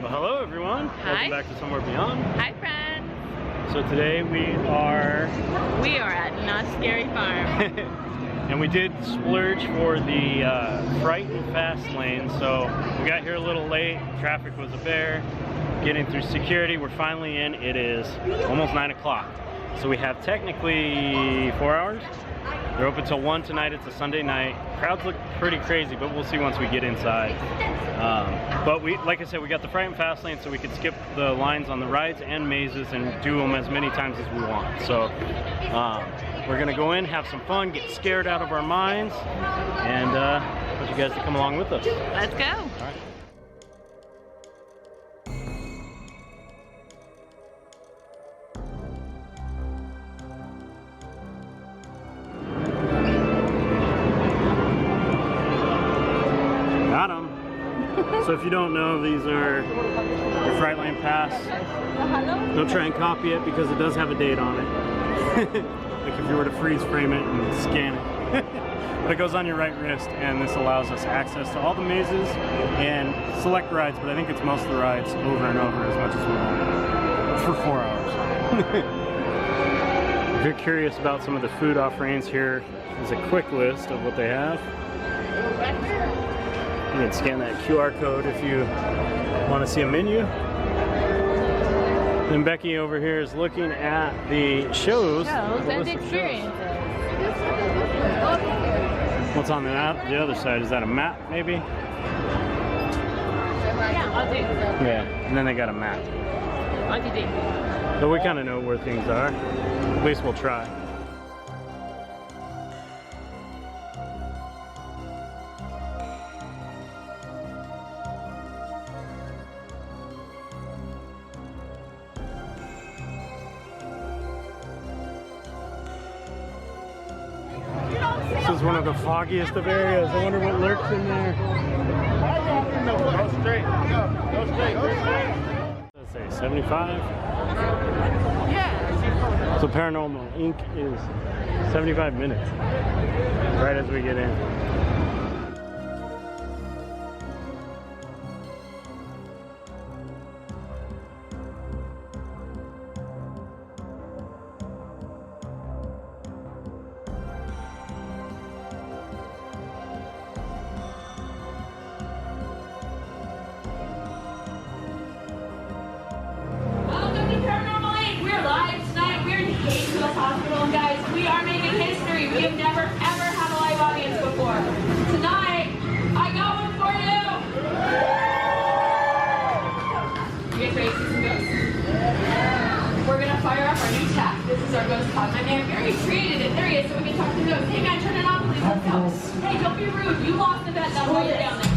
Well, hello everyone. Hi. Welcome back to Somewhere Beyond. Hi friends. So today we are at Not Scary Farm. and we did splurge for the Fright and Fast Lane. So we got here a little late. Traffic was a bear. Getting through security. We're finally in. It is almost 9 o'clock. So we have technically 4 hours. They're open till 1 tonight. It's a Sunday night. Crowds look pretty crazy, but we'll see once we get inside. But like I said, we got the Fright and Fast Lane so we could skip the lines on the rides and mazes and do them as many times as we want. So we're gonna go in, have some fun, get scared out of our minds, and want you guys to come along with us. Let's go. All right. So if you don't know, these are your Fright Lane Pass. Don't try and copy it because it does have a date on it. Like if you were to freeze frame it and scan it. But it goes on your right wrist, and this allows us access to all the mazes and select rides, but I think it's most of the rides over and over as much as we want for 4 hours. If you're curious about some of the food offerings, here is a quick list of what they have. You can scan that QR code if you want to see a menu. Then Becky over here is looking at the shows and experiences. What's on the other side? Is that a map, maybe? Yeah, I'll do. Yeah, and then they got a map. I'll do. So we kind of know where things are. At least we'll try. This is one of the foggiest of areas. I wonder what lurks in there. Go straight. Go straight. Let's say 75. Yeah. So Paranormal Inc. is 75 minutes. Right as we get in. Hospital, guys, we are making history. We have never ever had a live audience before. Tonight, I got one for you. You guys ready to see some ghosts? We're gonna fire up our new chat. This is our ghost pod. My man Gary created it. There he is, so we can talk to ghosts. Hey man, turn it on, please. Let's go. Hey, don't be rude. You lost the bet. That's why you're down there.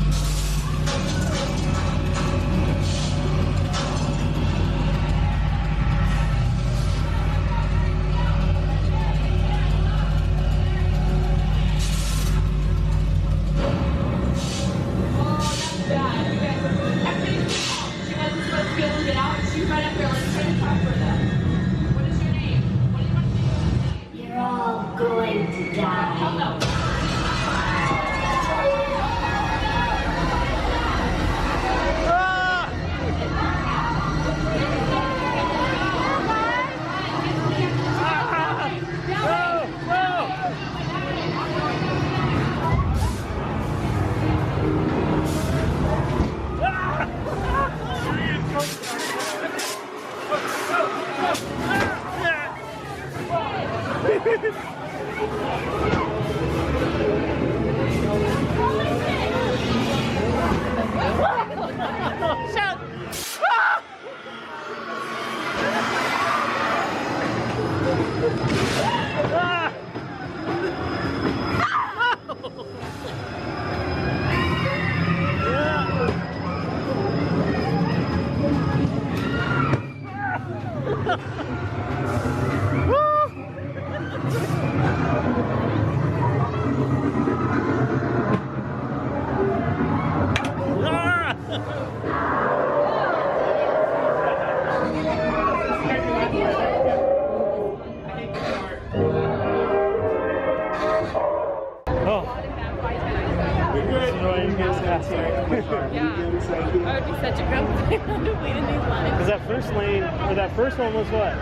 Completed these lines. Because that first lane, or that first one was what?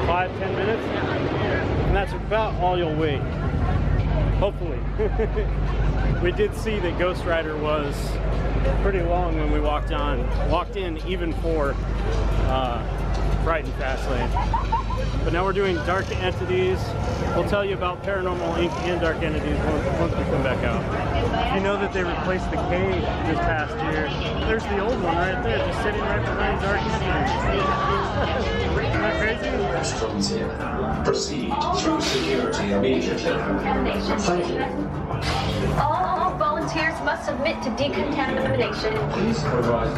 5-10 minutes? And that's about all you'll wait. Hopefully. We did see that Ghostwriter was pretty long when we walked in even for Fright and Fast Lane. But now we're doing Dark Entities. We'll tell you about Paranormal Inc. and Dark Entities once we come back out. You know that they replaced the cave this past year. There's the old one right there, just sitting right behind Dark Entities. Isn't that crazy? Restrooms here. Proceed through security immediately. Thank you. All volunteers must submit to decontamination. Please provide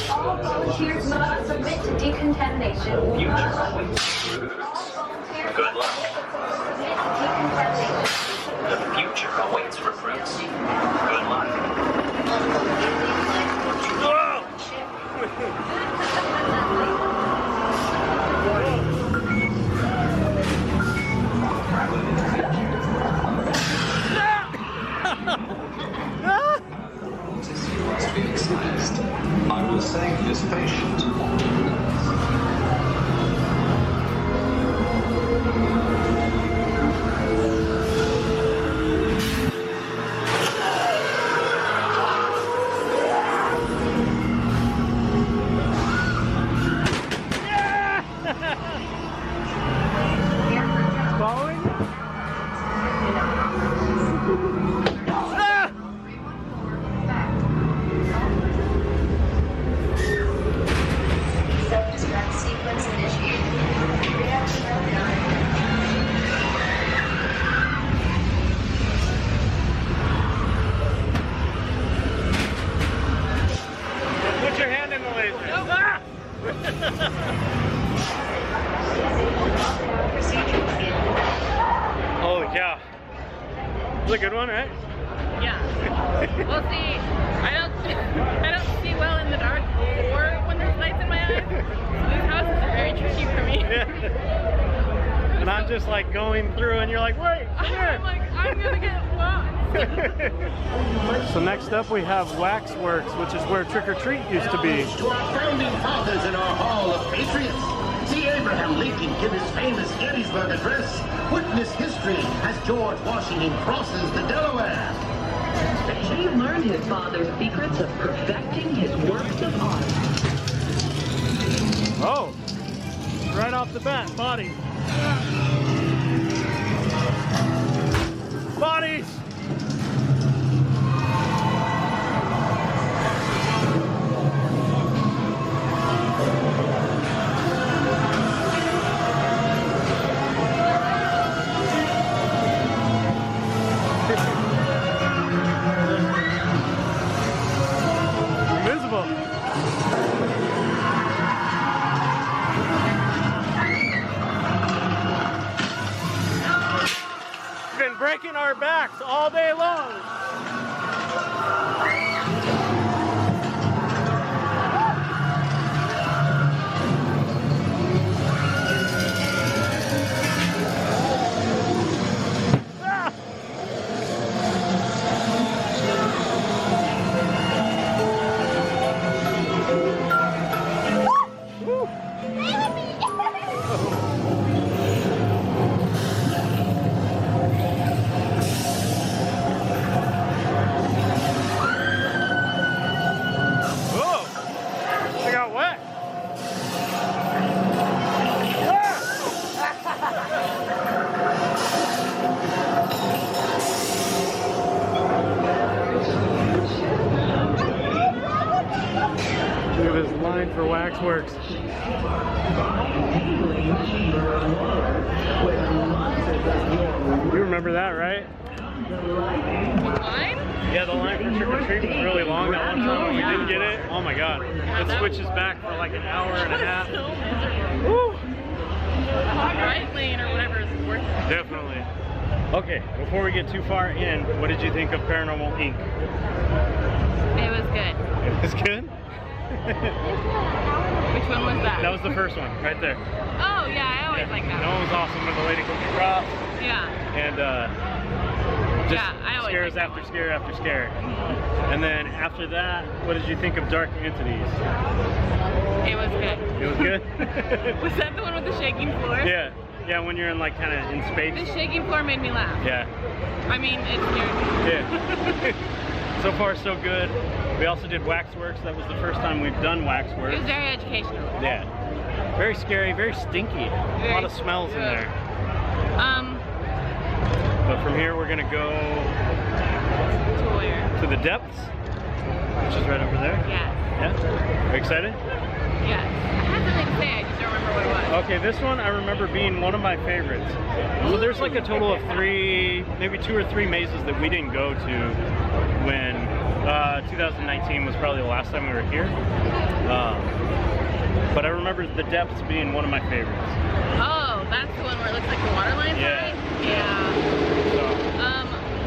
All volunteers must submit to decontamination. Good luck. The future awaits recruits. Good luck. must be excised. I will save this patient. Holy cow. It's a good one, right? Yeah. Well, see, I don't see well in the dark or when there's lights in my eyes. So these houses are very tricky for me. Yeah. And I'm just like going through and you're like, wait, come here. I'm like, I'm gonna get lost. So next up we have Waxworks, which is where Trick or Treat used to be. To our founding fathers in our Hall of Patriots. See Abraham Lincoln give his famous Gettysburg Address. Witness history as George Washington crosses the Delaware. He learned his father's secrets of perfecting his works of art. Oh, right off the bat, bodies. Bodies! Invisible. Been breaking our backs all day long. Look at this line for Waxworks. You remember that, right? The line? Yeah, the line for Trick or Treat was really long that one time when we didn't get it. Oh my god. It switches back for like an hour and a half. Woo! Fright Lane or whatever is worth it. Definitely. Okay, before we get too far in, what did you think of Paranormal Inc? It was good. It was good? Which one was that? That was the first one, right there. Oh yeah, I always like that That one. one was awesome when the lady comes across. Yeah. And Just Yeah, I always scares like that after one. scare after scare. And then after that, what did you think of Dark Entities? It was good. It was good? Was that the one with the shaking floor? Yeah. Yeah, when you're in like kind of in space. The shaking floor made me laugh. Yeah. I mean, it scared me. Yeah. So far, so good. We also did Waxworks. That was the first time we've done Waxworks. It was very educational. Yeah. Very scary, very stinky. A lot of smells in there. But from here, we're gonna go To where? to the depths, which is right over there. Yes. Yeah. Are you excited? Yes. I had something to say, I just don't remember what it was. Okay, this one I remember being one of my favorites. So there's like a total of 3, maybe 2 or 3 mazes that we didn't go to when 2019 was probably the last time we were here. But I remember the depths being one of my favorites. Oh, that's the one where it looks like the water line Yeah. slide? Yeah.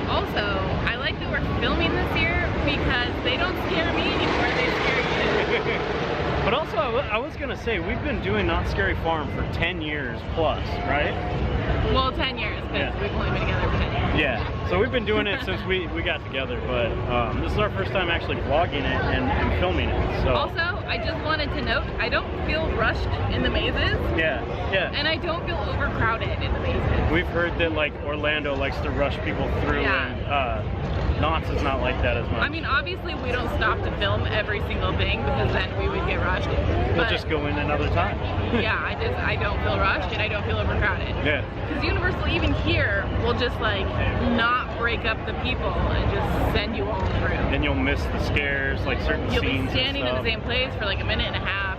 Also, I like that we're filming this year because they don't scare me anymore, they scare you. But also, I was gonna say, we've been doing Not Scary Farm for 10 years plus, right? Well, 10 years, because Yeah. we've only been together for 10 years. Yeah, so we've been doing it since we got together, but this is our first time actually vlogging it and filming it, so. Also, I just wanted to note, I don't feel rushed in the mazes. Yeah, yeah. And I don't feel overcrowded in the mazes. We've heard that like Orlando likes to rush people through, Yeah. and Knott's is not like that as much. I mean, obviously we don't stop to film every single thing because then we would get rushed. We'll But just go in another time. yeah, I don't feel rushed and I don't feel overcrowded. Yeah. Because Universal even here will just like not break up the people and just send you all through. And you'll miss the scares, like certain You'll scenes be standing and in stuff. the same place for like a minute and a half.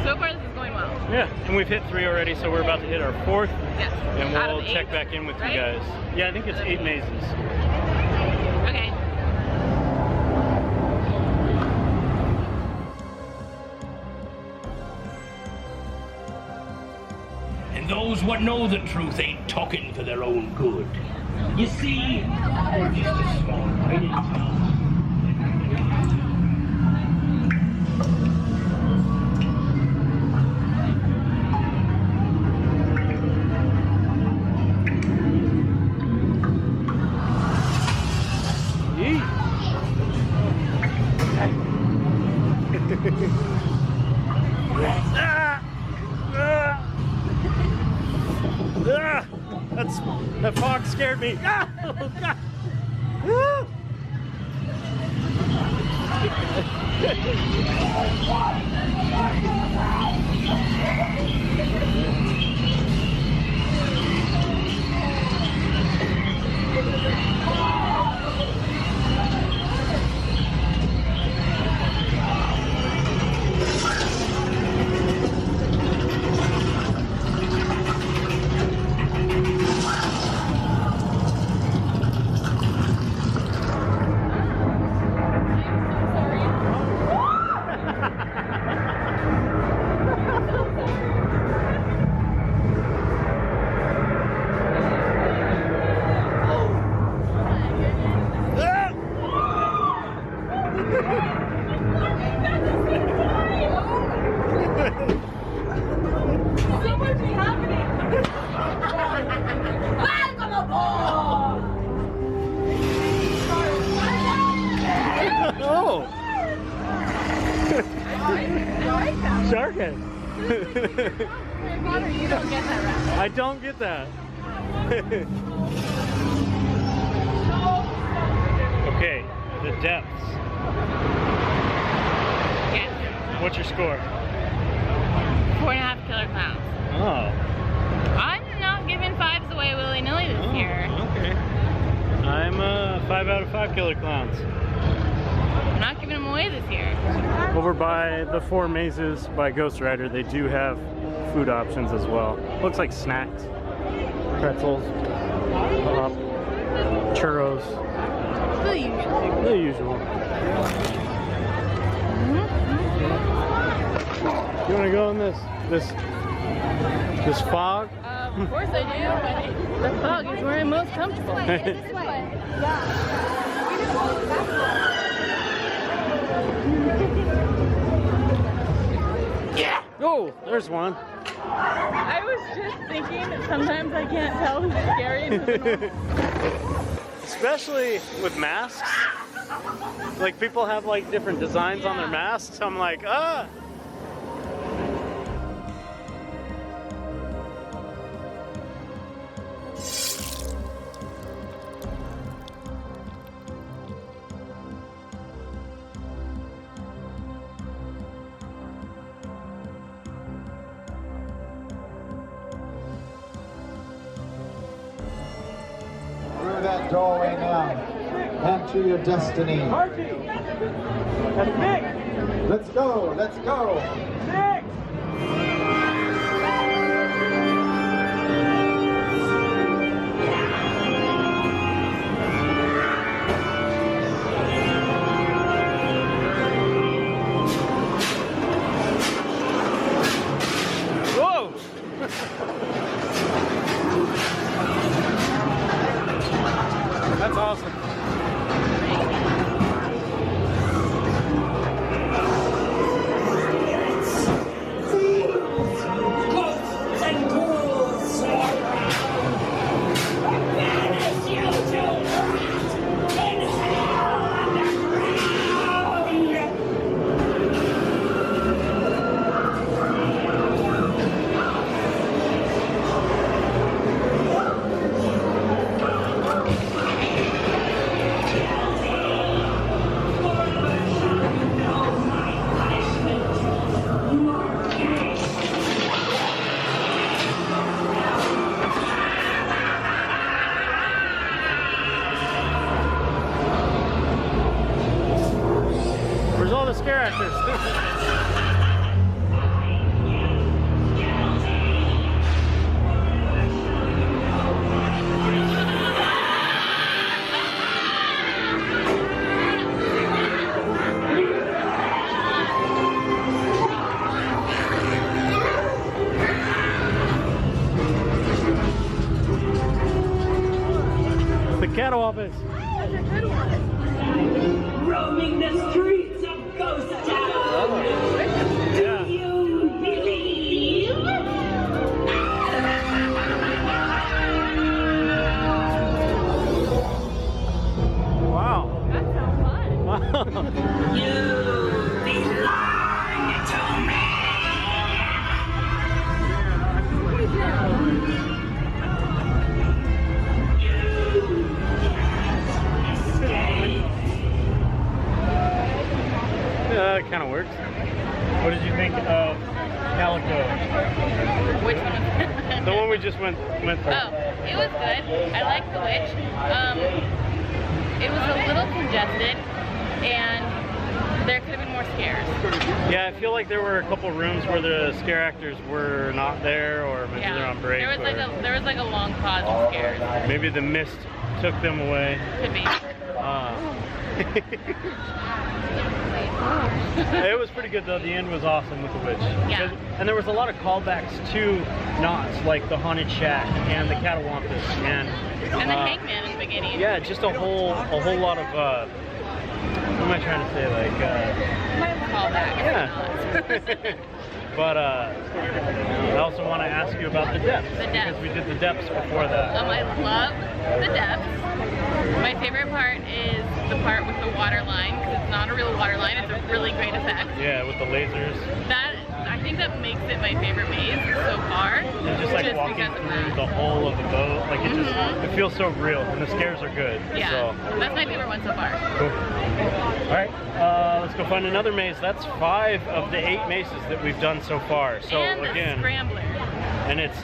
So far this is going well. Yeah, and we've hit 3 already, so we're about to hit our 4th. Yes. And Out we'll of check 8, back in with right? you guys. Yeah, I think it's 8 mazes. Okay. And those what know the truth ain't talking for their own good. You see, we're just a small tiny town. That fog scared me. Ah! Oh, God. Ah! Oh! Shark head. Harry Potter, you don't get that reference. I don't get that. Okay, the depths. Yes. What's your score? 4.5 killer clowns. Oh. I'm not giving 5s away willy-nilly this year. Okay. I'm 5 out of 5 killer clowns. I'm not giving them away this year. Over by the 4 mazes by Ghostwriter, they do have food options as well. Looks like snacks, pretzels, pop, churros. The usual. The usual. You want to go in this fog? Of course I do. The fog is where I'm most comfortable. This way. Yeah. Oh, there's one. I was just thinking that sometimes I can't tell who's scary and who's normal. Especially with masks. Like people have like different designs on their masks. I'm like, ah. Through that doorway now, and to your destiny. Let's go, let's go. Whoa! That's awesome. Where's all the scare actors? The catawampas. Roaming the streets of Ghost Town. Yeah. Do you believe? Wow. That sounds fun. Wow. You belong to me. Yeah, it kind of works. What did you think of Calico? Which one was it? The one we just went through. Oh, it was good. I liked the witch. It was a little congested, and there could have been more scares. Yeah, I feel like there were a couple rooms where the scare actors were not there, or maybe they're on break. There was like a long pause of scares. Maybe the mist took them away. Could be. It was pretty good though. The end was awesome with the witch. Yeah. And there was a lot of callbacks to Knott's, like the haunted shack and the catawampas and the hangman in the beginning. Yeah, just a whole lot of what am I trying to say? Like callback. Yeah. But I also want to ask you about the depths. The depths. Because we did the depths before that. I love the depths. My favorite part is the part with the water line, because it's not a real water line, it's a really great effect. Yeah, with the lasers. I think that makes it my favorite maze so far. And just like walking through the hull of the boat, like it just, it feels so real, and the scares are good. Yeah, so. That's my favorite one so far. Cool. All right, let's go find another maze. That's 5 of the 8 mazes that we've done so far. So and the again, scrambler. And it's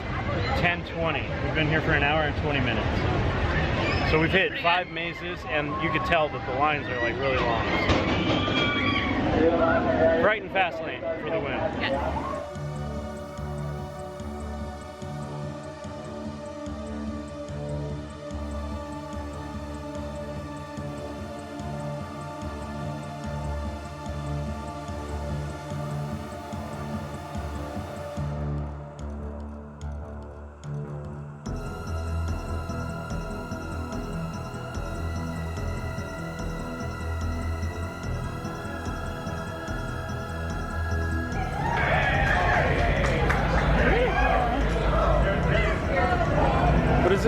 10:20. We've been here for an hour and 20 minutes. So we've hit 5 mazes, and you could tell that the lines are like really long. Fright and Fast Lane for the win. Yes.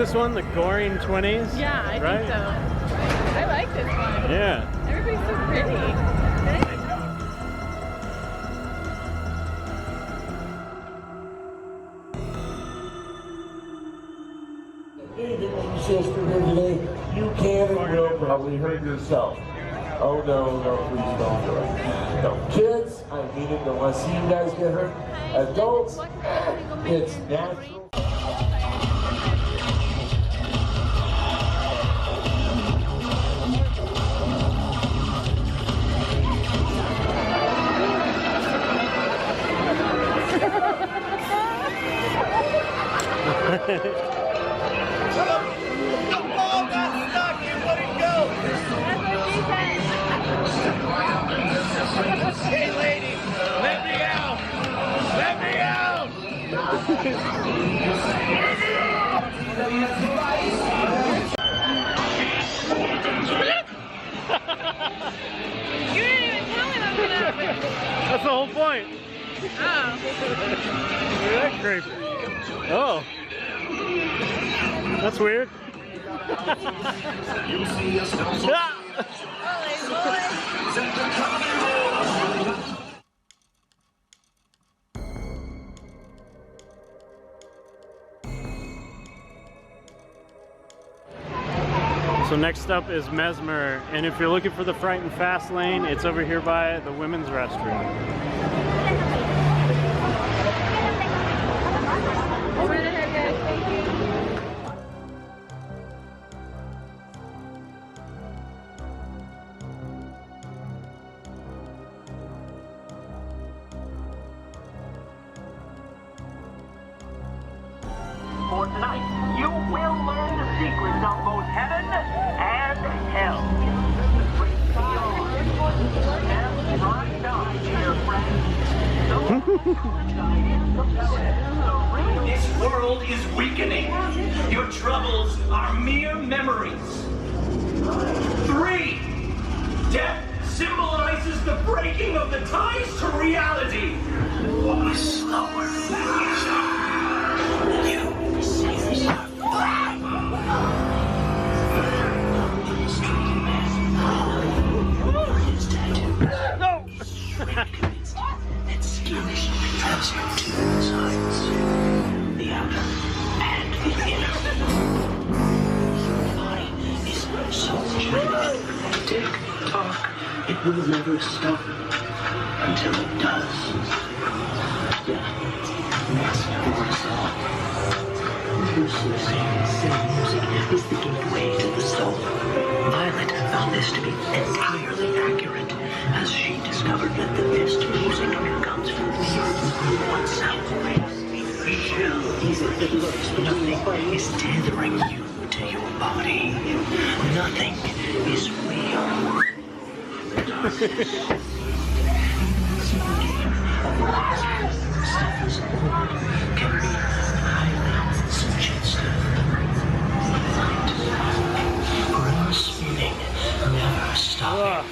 this one the Goring 20s? Yeah, I right? think so. I like this one. Yeah. Everybody's so pretty. Sister here today, you can and will probably hurt yourself. Oh no, please don't do it. No, kids, I mean it, don't want to see you guys get hurt. Adults, it's natural. Hey lady, let me out! Let me out! You didn't even tell me that was gonna happen. That's the whole point. Oh. Look at that creep. Oh. That's weird. Ah! So next up is Mesmer, and if you're looking for the Fright and Fast Lane, it's over here by the women's restroom. Over the head, guys. Thank you. For tonight, you will learn the secrets of both heaven and hell. This world is weakening. Your troubles are mere memories. 3. Death symbolizes the breaking of the ties to reality. Slower than you. No! Its skin has your 2 sides, the outer and the inner. Your body is so giant. Tick tock, it will never stop until it does. Yeah, that's never stop. Same music is the gateway to the soul. Violet found this to be entirely accurate, as she discovered that the best music comes from the earth. What sound waves, nothing is tethering you to your body. Nothing is real. Can be highly suggestive. Room spinning, never stopping.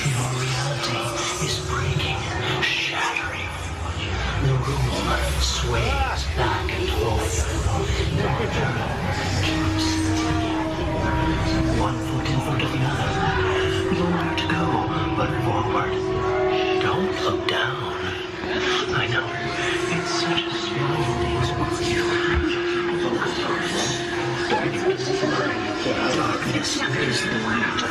Your reality is breaking, shattering. The room sways back and forth. One foot in front of the other. Nowhere to go but forward. Don't look down. I know, it's such a small thing for you. Focus on this. Darkness is the root of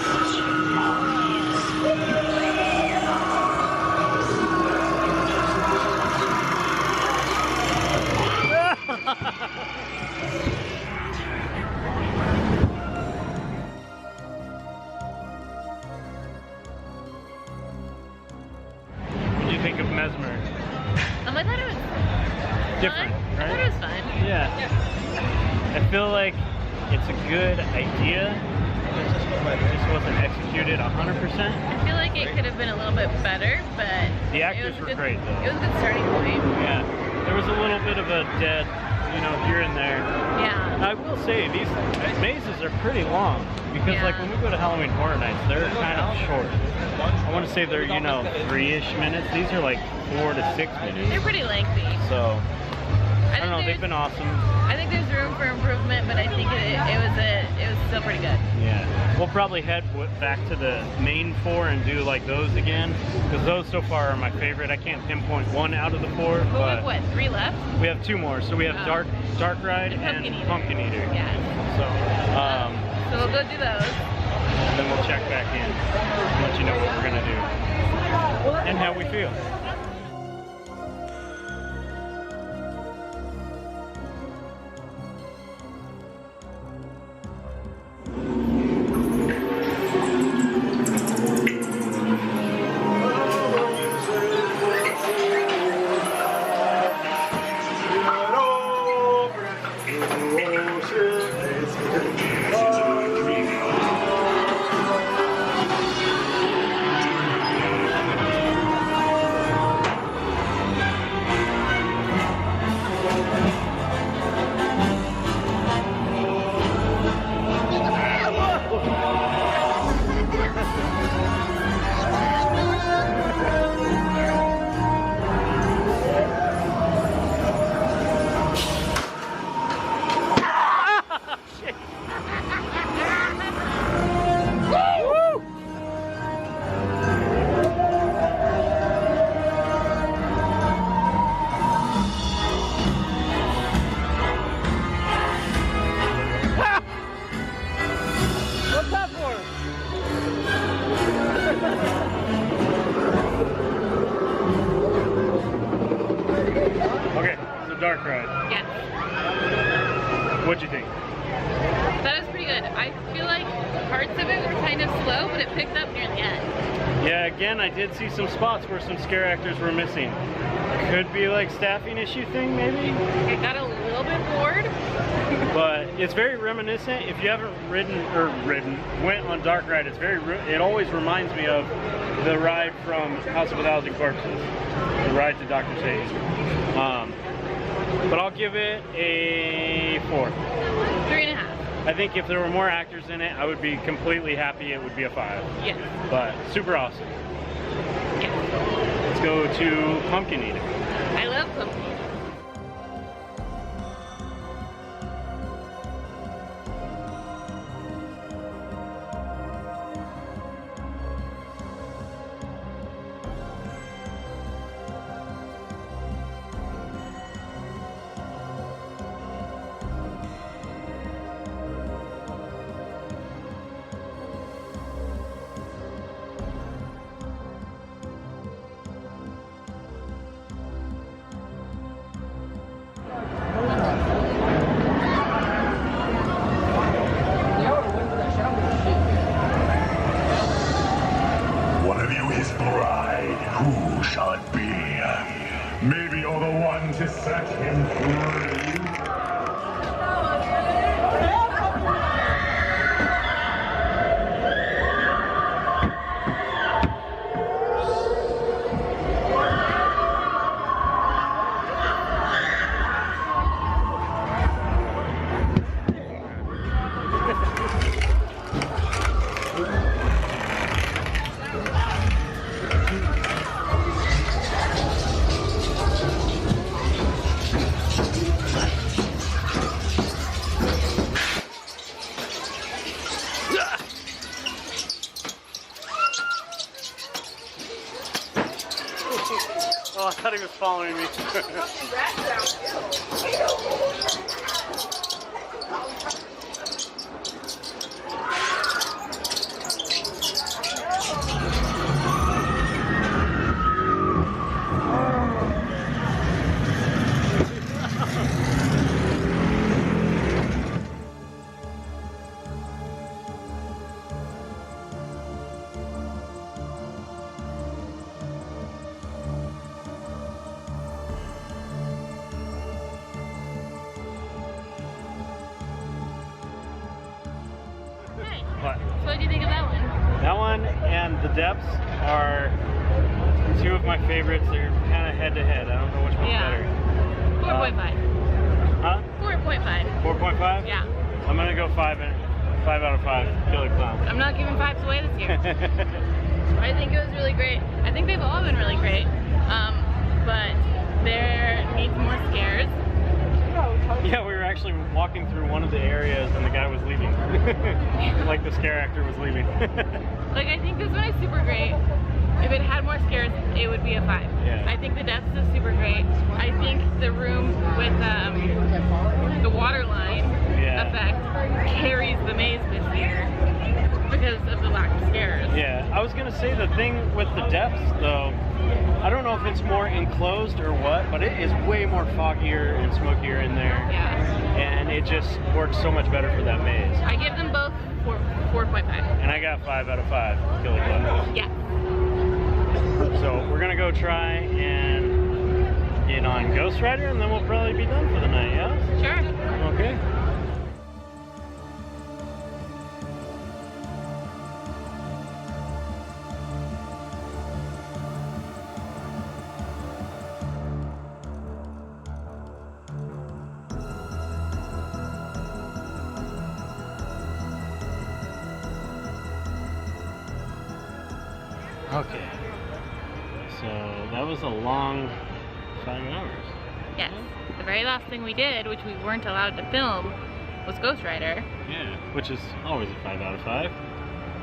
What do you think of Mesmer? I thought it was Different, fun. right? I thought it was fun. Yeah. I feel like it's a good idea. It just wasn't executed 100%. I feel like it could have been a little bit better, but The actors were great, though. It was a good starting point. Yeah. There was a little bit of a dead, here and there. Yeah. I will say, these mazes are pretty long. Because, like, when we go to Halloween Horror Nights, they're kind of short. I want to say they're, 3-ish minutes. These are like 4 to 6 minutes. They're pretty lengthy. So, I don't know, they've been awesome. I think there's room for improvement, but I think it was still pretty good. Yeah, we'll probably head back to the main 4 and do like those again, because those so far are my favorite. I can't pinpoint one out of the 4, But we but have what, 3 left? we have 2 more. So we have Dark Ride and Pumpkin Eater. Yeah. So we'll go do those. Then we'll check back in, let you know what we're gonna do and how we feel. Dark Ride. Yes. What'd you think? That was pretty good. I feel like parts of it were kind of slow, but it picked up near the end. Yeah, again, I did see some spots where some scare actors were missing. Could be like staffing issue thing, maybe? I got a little bit bored. But it's very reminiscent. If you haven't went on Dark Ride, it always reminds me of the ride from House of a Thousand Corpses, the ride to Dr. Sage. But I'll give it a 4. 3.5. I think if there were more actors in it, I would be completely happy. It would be a 5. Yes. But super awesome. Yes. Let's go to Pumpkin Eater. I love Pumpkin Eater. One of you is the bride. Who shall it be? Maybe you're the one to set him free. Oh, I thought he was following me. What? So what do you think of that one? That one and The Depths are 2 of my favorites. They're kind of head to head. I don't know which one's better. 4.5. Huh? 4.5. 4.5? Yeah. I'm gonna go 5 out of 5. Killer Clowns. I'm not giving 5s away this year. I think it was really great. I think they've all been really great. But there needs more scares. actually walking through one of the areas and the guy was leaving. Like the scare actor was leaving. Like, I think this one is super great. If it had more scares, it would be a 5. Yeah. I think the depths is super great. I think the room with the water line effect carries the maze this year because of the lack of scares. Yeah, I was gonna say the thing with the depths though, I don't know if it's more enclosed or what, but it is way more foggier and smokier in there. Yeah. And it just works so much better for that maze. I give them both 4.5. And I got 5 out of 5 killer clowns. Yeah. So we're gonna go try and get on Ghostwriter, and then we'll probably be done for the night, yeah? Sure. Okay. Okay, so that was a long 5 hours. Yes. The very last thing we did, which we weren't allowed to film, was Ghostwriter. Yeah, which is always a 5 out of 5.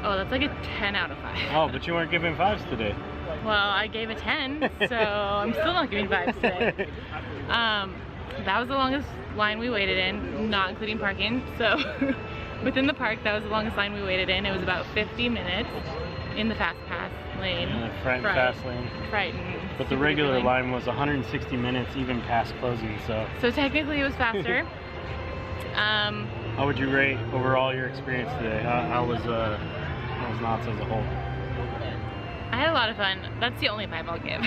Oh, that's like a 10 out of 5. Oh, but you weren't giving 5s today. Well, I gave a 10, so I'm still not giving 5s today. That was the longest line we waited in, not including parking. So within the park, that was the longest line we waited in. It was about 50 minutes in the Fast Pass lane. Fright and Fast Lane. Fright and But the regular line was 160 minutes, even past closing, so. So technically it was faster. How would you rate overall your experience today? How was Knott's as a whole? I had a lot of fun. That's the only 5 I'll give.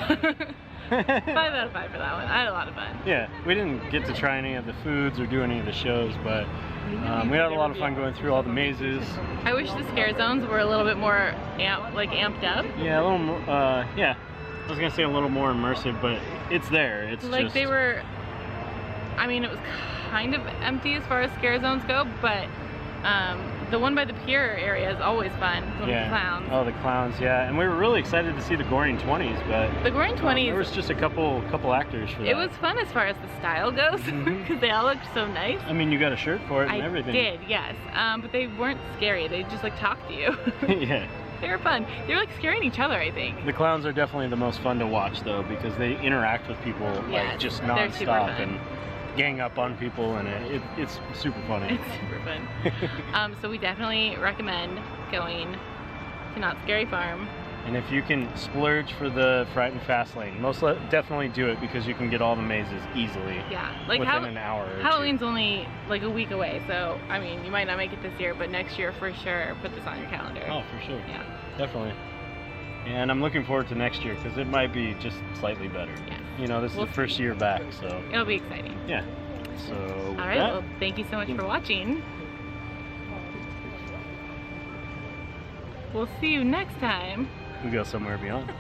5 out of 5 for that one. I had a lot of fun. Yeah, we didn't get to try any of the foods or do any of the shows, but we had a lot of fun going through all the mazes. I wish the scare zones were a little bit more amped up. Yeah, a little more, yeah. I was gonna say a little more immersive, but it's there. It's like just... they were, I mean, it was kind of empty as far as scare zones go, but the one by the pier area is always fun. The one with the clowns. Oh, the clowns, yeah. And we were really excited to see the Goring 20s, but the Goring 20s. There was just a couple actors for that. It was fun as far as the style goes, because they all looked so nice. I mean, you got a shirt for it and everything. I did, yes. But they weren't scary. They just like talked to you. Yeah. They were fun. They were like scaring each other, I think. The clowns are definitely the most fun to watch though, because they interact with people like just non-stop and gang up on people, and it's super funny. It's super fun. So we definitely recommend going to Not Scary Farm. And if you can splurge for the Fright and Fast Lane, definitely do it, because you can get all the mazes easily. Yeah, like within an hour or Halloween's only like a week away, so I mean, you might not make it this year, but next year for sure, put this on your calendar. Oh, for sure. Yeah. Definitely. And I'm looking forward to next year, because it might be just slightly better. Yeah. You know, this is the first year back, so. It'll be exciting. Yeah. So. All right. Well, thank you so much for watching. We'll see you next time. We go somewhere beyond.